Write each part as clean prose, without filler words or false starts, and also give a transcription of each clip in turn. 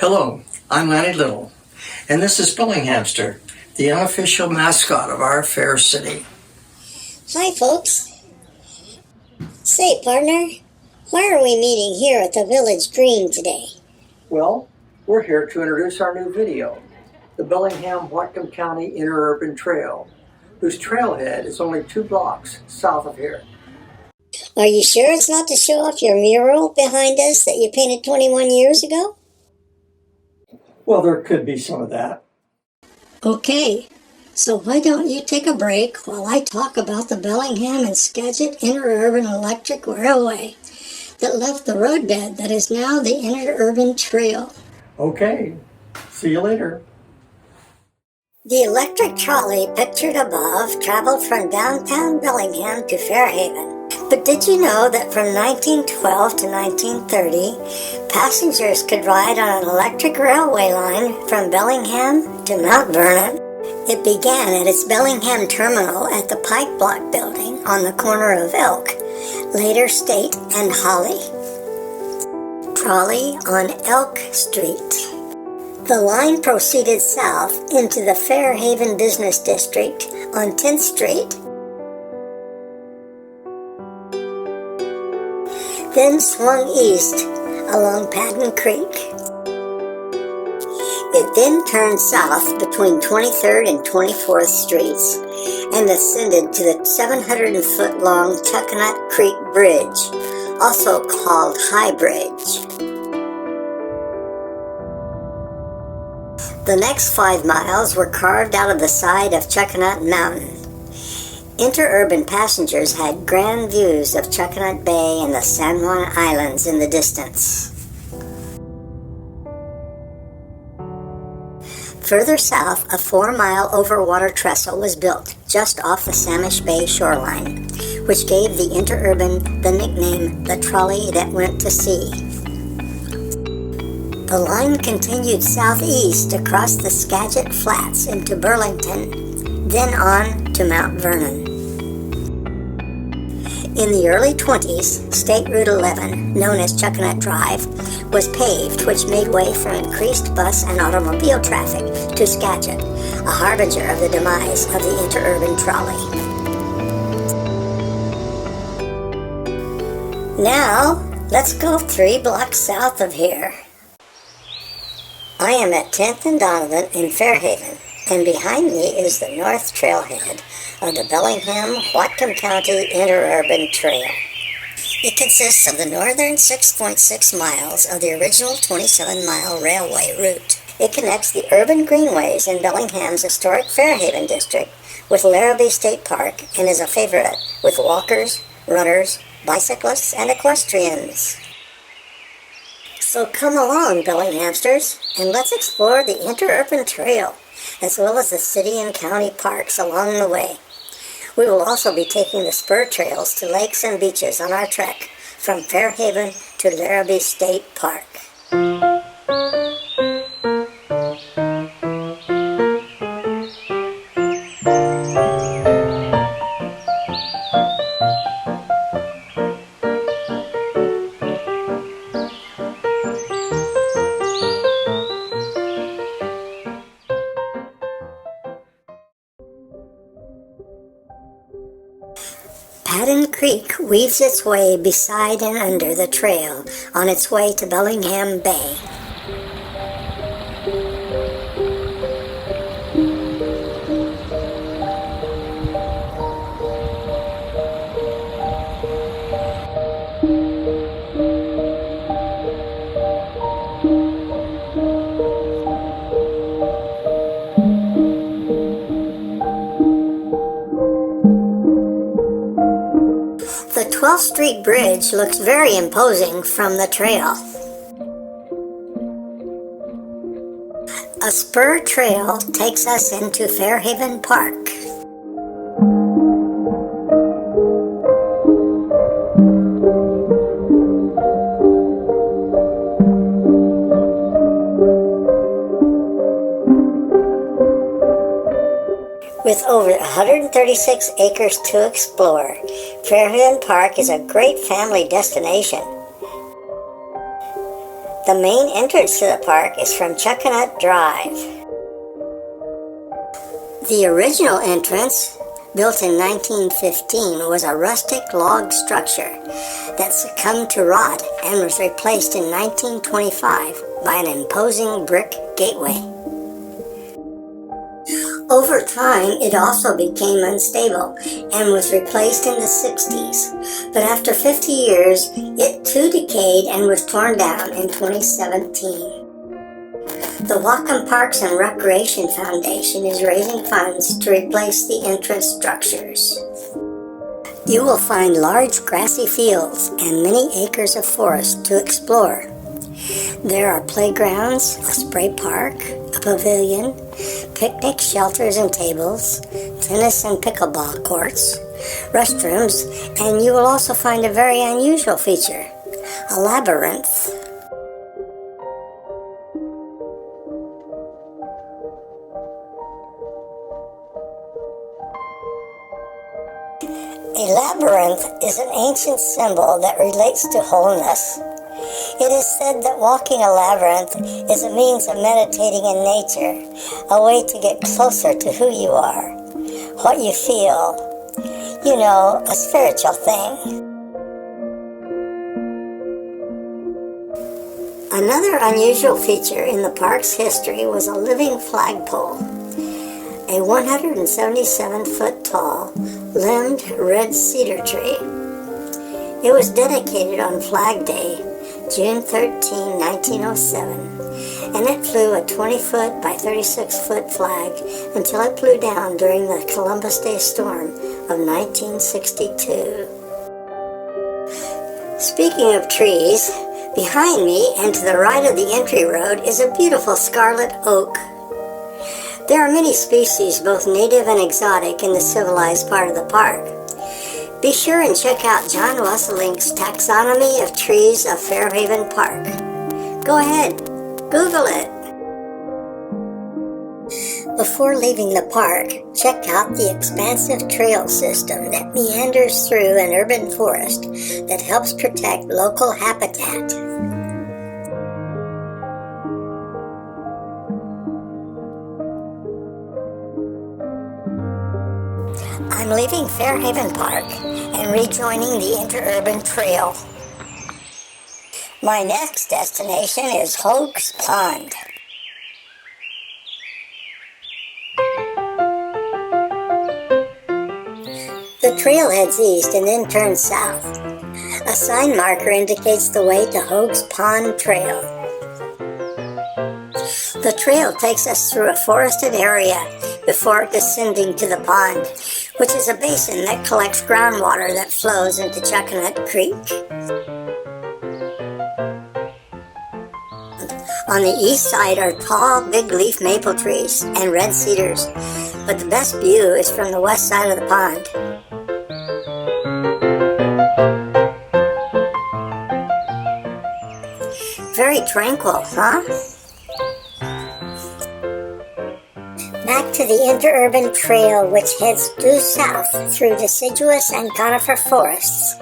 Hello, I'm Lanny Little, and this is Bellinghamster, the unofficial mascot of our fair city. Hi, folks. Say, partner, why are we meeting here at the village green today? Well, we're here to introduce our new video, the Bellingham-Whatcom County Interurban Trail, whose trailhead is only 2 blocks south of here. Are you sure it's not to show off your mural behind us that you painted 21 years ago? Well, there could be some of that. Okay, so why don't you take a break while I talk about the Bellingham and Skagit Interurban Electric Railway that left the roadbed that is now the Interurban Trail. Okay, see you later. The electric trolley pictured above traveled from downtown Bellingham to Fairhaven. But did you know that from 1912 to 1930, passengers could ride on an electric railway line from Bellingham to Mount Vernon? It began at its Bellingham terminal at the Pike Block building on the corner of Elk, later State and Holly. Trolley on Elk Street. The line proceeded south into the Fairhaven Business District on 10th Street, then swung east along Padden Creek. It then turned south between 23rd and 24th Streets and ascended to the 700-foot-long Chuckanut Creek Bridge, also called High Bridge. The next 5 miles were carved out of the side of Chuckanut Mountain. Interurban passengers had grand views of Chuckanut Bay and the San Juan Islands in the distance. Further south, a 4-mile overwater trestle was built just off the Samish Bay shoreline, which gave the Interurban the nickname the trolley that went to sea. The line continued southeast across the Skagit Flats into Burlington, then on to Mount Vernon. In the early 20s, State Route 11, known as Chuckanut Drive, was paved, which made way for increased bus and automobile traffic to Skagit, a harbinger of the demise of the Interurban Trolley. Now, let's go 3 blocks south of here. I am at 10th and Donovan in Fairhaven, and behind me is the North Trailhead of the Bellingham-Whatcom County Interurban Trail. It consists of the northern 6.6 miles of the original 27-mile railway route. It connects the urban greenways in Bellingham's historic Fairhaven district with Larrabee State Park and is a favorite with walkers, runners, bicyclists, and equestrians. So come along, Bellinghamsters, and let's explore the Interurban Trail, as well as the city and county parks along the way. We will also be taking the spur trails to lakes and beaches on our trek from Fairhaven to Larrabee State Park. Padden Creek weaves its way beside and under the trail on its way to Bellingham Bay. The 12th Street Bridge looks very imposing from the trail. A spur trail takes us into Fairhaven Park. With over 136 acres to explore, Fairhaven Park is a great family destination. The main entrance to the park is from Chuckanut Drive. The original entrance, built in 1915, was a rustic log structure that succumbed to rot and was replaced in 1925 by an imposing brick gateway. Over time, it also became unstable and was replaced in the 60s, but after 50 years, it too decayed and was torn down in 2017. The Whatcom Parks and Recreation Foundation is raising funds to replace the entrance structures. You will find large grassy fields and many acres of forest to explore. There are playgrounds, a spray park, a pavilion, picnic shelters and tables, tennis and pickleball courts, restrooms, and you will also find a very unusual feature, a labyrinth. A labyrinth is an ancient symbol that relates to wholeness. It is said that walking a labyrinth is a means of meditating in nature, a way to get closer to who you are, what you feel, a spiritual thing. Another unusual feature in the park's history was a living flagpole, a 177-foot tall, limbed red cedar tree. It was dedicated on Flag Day, June 13, 1907, and it flew a 20-foot by 36-foot flag until it blew down during the Columbus Day storm of 1962. Speaking of trees, behind me and to the right of the entry road is a beautiful scarlet oak. There are many species, both native and exotic, in the civilized part of the park. Be sure and check out John Wesselink's Taxonomy of Trees of Fairhaven Park. Go ahead, Google it. Before leaving the park, check out the expansive trail system that meanders through an urban forest that helps protect local habitat. I'm leaving Fairhaven Park and rejoining the Interurban Trail. My next destination is Hoag's Pond. The trail heads east and then turns south. A sign marker indicates the way to Hoag's Pond Trail. The trail takes us through a forested area before descending to the pond, which is a basin that collects groundwater that flows into Chuckanut Creek. On the east side are tall, big leaf maple trees and red cedars, but the best view is from the west side of the pond. Very tranquil, huh? Back to the Interurban Trail, which heads due south through deciduous and conifer forests.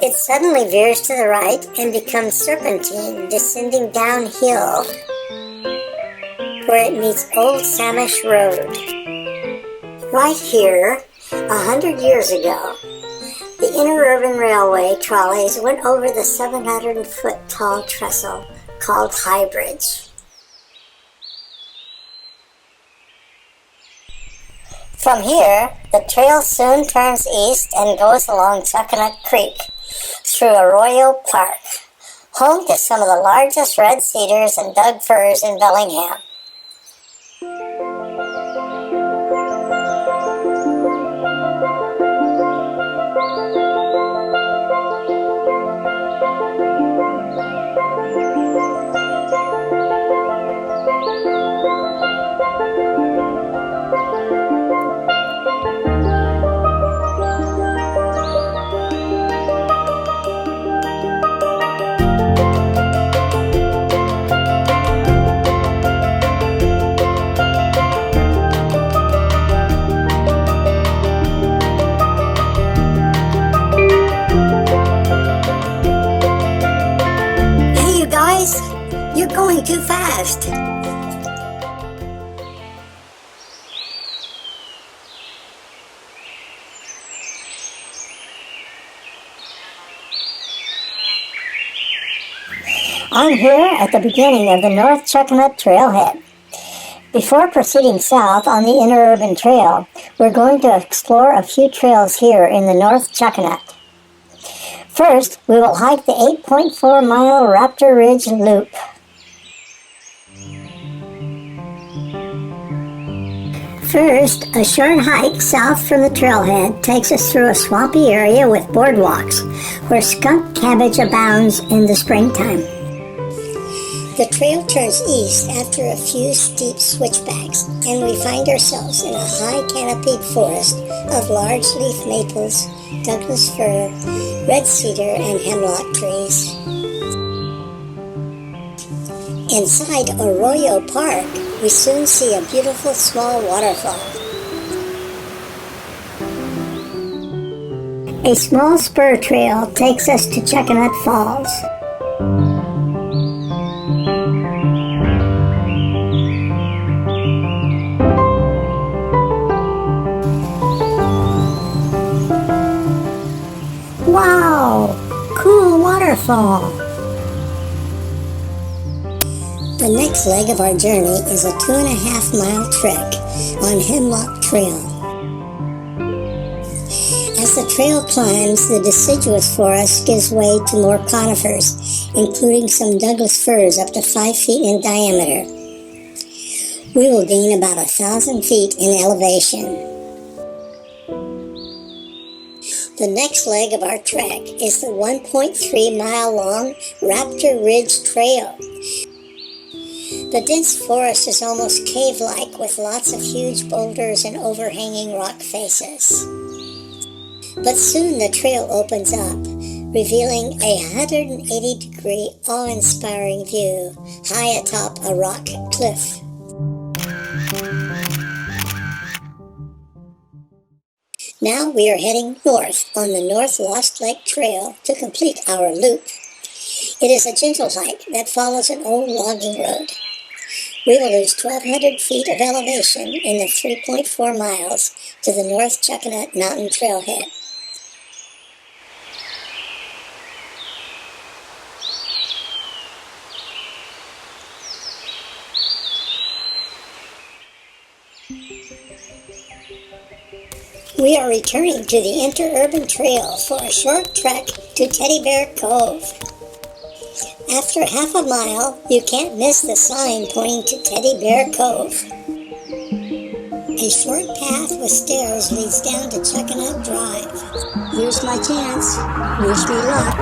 It suddenly veers to the right and becomes serpentine, descending downhill, where it meets Old Samish Road. Right here, 100 years ago, the Interurban Railway trolleys went over the 700-foot tall trestle called High Bridge. From here, the trail soon turns east and goes along Chuckanut Creek through Arroyo Park, home to some of the largest red cedars and Doug firs in Bellingham. going too fast. I'm here at the beginning of the North Chuckanut Trailhead. Before proceeding south on the Interurban Trail, we're going to explore a few trails here in the North Chuckanut. First, we will hike the 8.4-mile Raptor Ridge Loop. First, a short hike south from the trailhead takes us through a swampy area with boardwalks, where skunk cabbage abounds in the springtime. The trail turns east after a few steep switchbacks, and we find ourselves in a high canopied forest of large leaf maples, Douglas fir, red cedar, and hemlock trees. Inside Arroyo Park, we soon see a beautiful small waterfall. A small spur trail takes us to Chuckanut Falls. Wow! Cool waterfall! The next leg of our journey is a 2.5-mile trek on Hemlock Trail. As the trail climbs, the deciduous forest gives way to more conifers, including some Douglas firs up to 5 feet in diameter. We will gain about 1,000 feet in elevation. The next leg of our trek is the 1.3-mile-long Raptor Ridge Trail. The dense forest is almost cave-like with lots of huge boulders and overhanging rock faces. But soon the trail opens up, revealing a 180-degree awe-inspiring view high atop a rock cliff. Now we are heading north on the North Lost Lake Trail to complete our loop. It is a gentle hike that follows an old logging road. We will lose 1,200 feet of elevation in the 3.4 miles to the North Chuckanut Mountain Trailhead. We are returning to the Interurban Trail for a short trek to Teddy Bear Cove. After half a mile, you can't miss the sign pointing to Teddy Bear Cove. A short path with stairs leads down to Chuckanut Drive. Here's my chance. Wish me luck.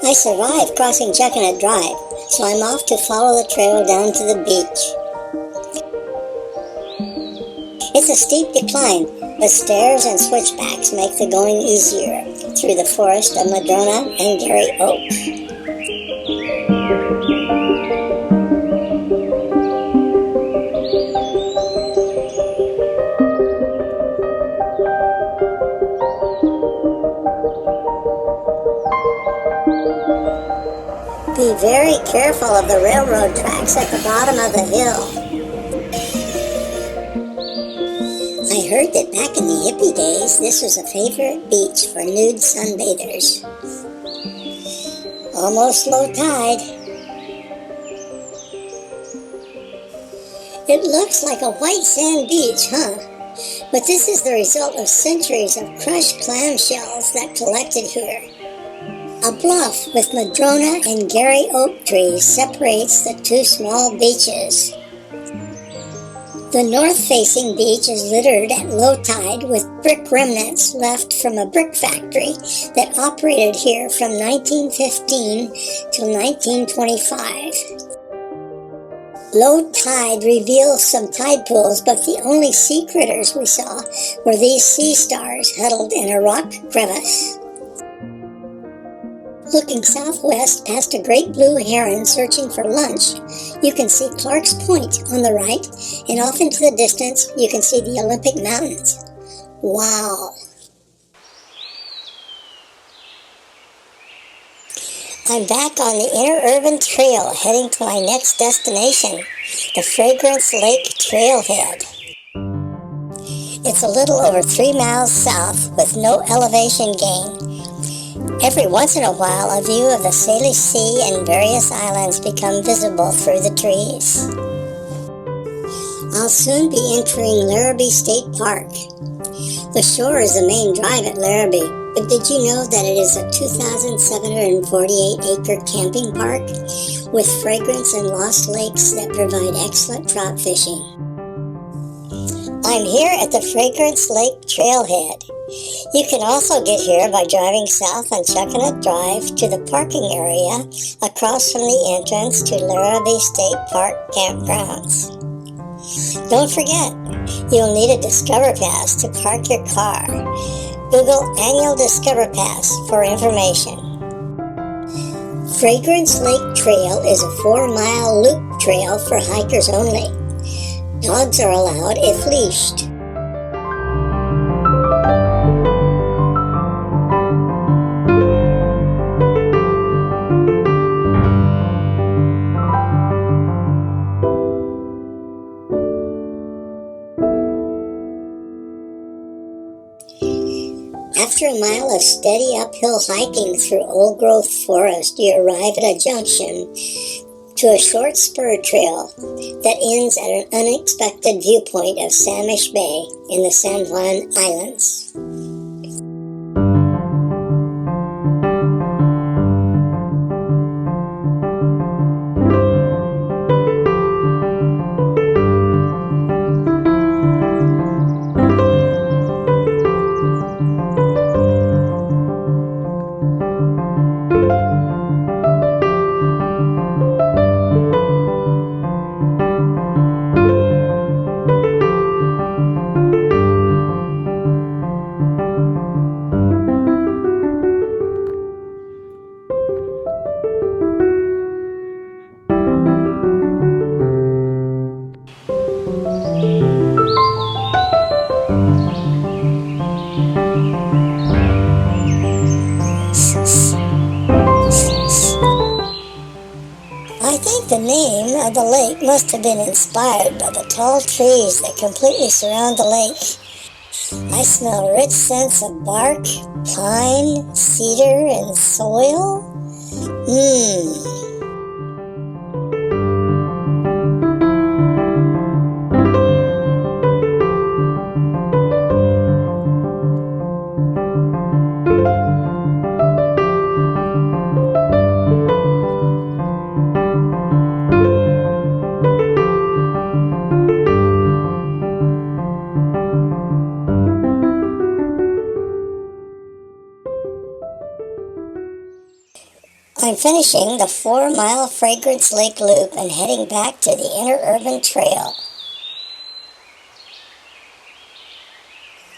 I survived crossing Chuckanut Drive, so I'm off to follow the trail down to the beach. It's a steep decline, but stairs and switchbacks make the going easier through the forest of Madrona and Gary Oak. Be very careful of the railroad tracks at the bottom of the hill. I heard that back in the hippie days, this was a favorite beach for nude sunbathers. Almost low tide. It looks like a white sand beach, huh? But this is the result of centuries of crushed clamshells that collected here. A bluff with Madrona and Gary Oak trees separates the two small beaches. The north-facing beach is littered at low tide with brick remnants left from a brick factory that operated here from 1915 till 1925. Low tide reveals some tide pools, but the only sea critters we saw were these sea stars huddled in a rock crevice. Looking southwest past a great blue heron searching for lunch, you can see Clark's Point on the right, and off into the distance you can see the Olympic Mountains. Wow! I'm back on the Interurban Trail heading to my next destination, the Fragrance Lake Trailhead. It's a little over 3 miles south with no elevation gain. Every once in a while, a view of the Salish Sea and various islands become visible through the trees. I'll soon be entering Larrabee State Park. The shore is the main drive at Larrabee. But did you know that it is a 2,748-acre camping park with fragrance and lost lakes that provide excellent trout fishing? I'm here at the Fragrance Lake Trailhead. You can also get here by driving south on Chuckanut Drive to the parking area across from the entrance to Larrabee State Park campgrounds. Don't forget, you'll need a Discover Pass to park your car. Google Annual Discover Pass for information. Fragrance Lake Trail is a 4-mile loop trail for hikers only. Dogs are allowed if leashed. After a mile of steady uphill hiking through old-growth forest, you arrive at a junction to a short spur trail that ends at an unexpected viewpoint of Samish Bay in the San Juan Islands. I think the name of the lake must have been inspired by the tall trees that completely surround the lake. I smell rich scents of bark, pine, cedar, and soil. I'm finishing the 4-mile Fragrance Lake Loop and heading back to the Interurban Trail.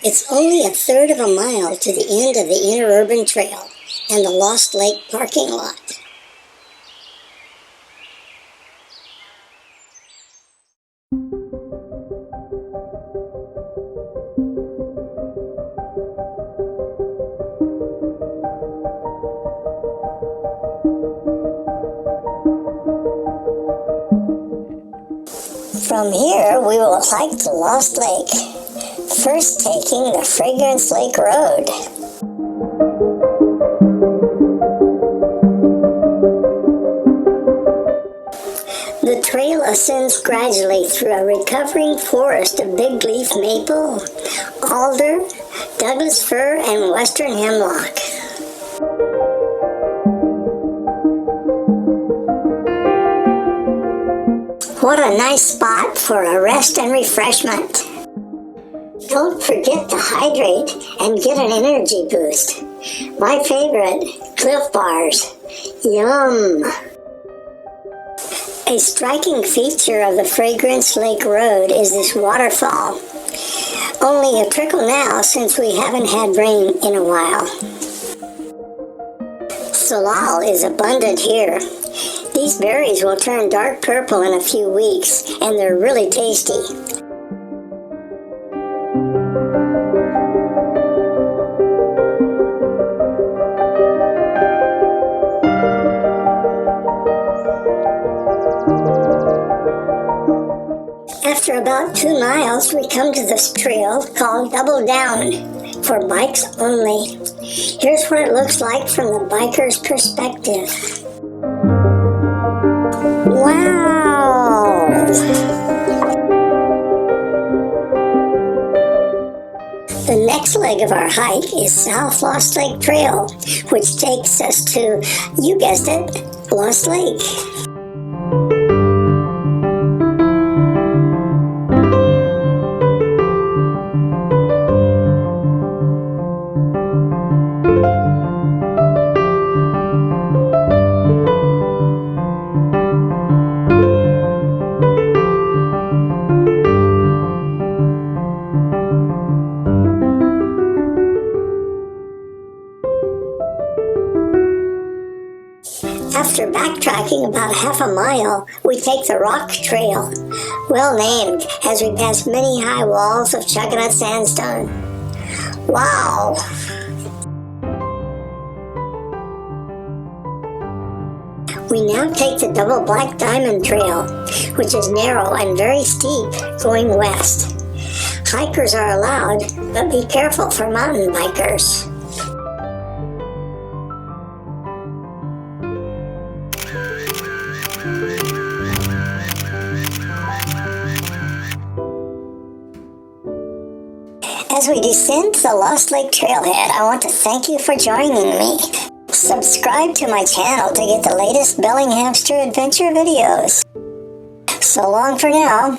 It's only a third of a mile to the end of the Interurban Trail and the Lost Lake parking lot. From here, we will hike to Lost Lake, first taking the Fragrance Lake Road. The trail ascends gradually through a recovering forest of big leaf maple, alder, Douglas fir, and western hemlock. What a nice spot for a rest and refreshment. Don't forget to hydrate and get an energy boost. My favorite, Cliff Bars. Yum! A striking feature of the Fragrance Lake Road is this waterfall. Only a trickle now since we haven't had rain in a while. Salal is abundant here. These berries will turn dark purple in a few weeks, and they're really tasty. After about 2 miles, we come to this trail called Double Down, for bikes only. Here's what it looks like from the biker's perspective. Wow! The next leg of our hike is South Lost Lake Trail, which takes us to, you guessed it, Lost Lake. After backtracking about half a mile, we take the Rock Trail, well named as we pass many high walls of Chuckanut sandstone. Wow! We now take the Double Black Diamond Trail, which is narrow and very steep, going west. Hikers are allowed, but be careful for mountain bikers. As we descend to the Lost Lake Trailhead, I want to thank you for joining me. Subscribe to my channel to get the latest Bellinghamster adventure videos. So long for now.